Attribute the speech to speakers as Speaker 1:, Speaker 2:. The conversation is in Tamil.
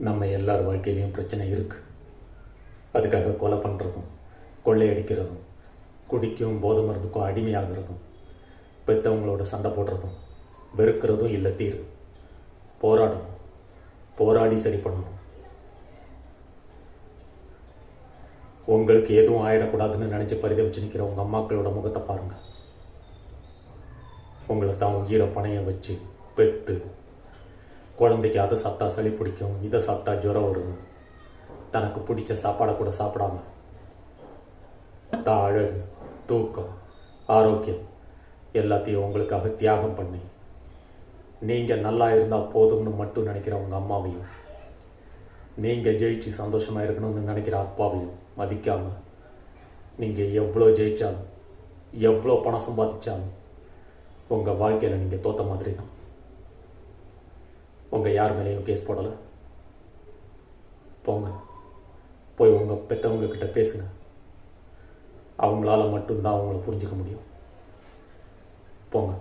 Speaker 1: நம்ம எல்லார் வாழ்க்கையிலையும் பிரச்சனை இருக்குது. அதுக்காக கொலை பண்ணுறதும் கொள்ளையடிக்கிறதும் குடிக்கும் போதை மருந்துக்கும் அடிமையாகிறதும் பெற்றவங்களோட சண்டை போடுறதும் வெறுக்கிறதும் இல்லை தீர்வு. போராடணும், போராடி சரி பண்ணணும். உங்களுக்கு எதுவும் ஆயிடக்கூடாதுன்னு நினச்சி பரிதவிச்சு நிற்கிற உங்கள் அம்மாக்களோட முகத்தை பாருங்கள். உங்களை தான் உயிரை பணைய வச்சு பெற்று குழந்தைக்கு அதை சாப்பிட்டா சளி பிடிக்கும், இதை சாப்பிட்டா ஜுரம் வரும், தனக்கு பிடிச்ச சாப்பாடை கூட சாப்பிடாம தான் அழகு, தூக்கம், ஆரோக்கியம் எல்லாத்தையும் உங்களுக்காக தியாகம் பண்ணி நீங்கள் நல்லா இருந்தால் போதும்னு மட்டும் நினைக்கிற உங்கள் அம்மாவையும், நீங்கள் ஜெயிச்சு சந்தோஷமாக இருக்கணும்னு நினைக்கிற அப்பாவையும் மதிக்காமல் நீங்கள் எவ்வளோ ஜெயித்தாலும் எவ்வளோ பணம் சம்பாதிச்சாலும் உங்கள் வாழ்க்கையில் நீங்கள் தோற்ற மாதிரி தான். உங்கள் யார் மேலேயும் கேஸ் போடலை. போங்க, போய் உங்கள் பெற்றவங்க கிட்ட பேசுங்க. அவங்களால மட்டும்தான் அவங்கள புரிஞ்சுக்க முடியும். போங்க.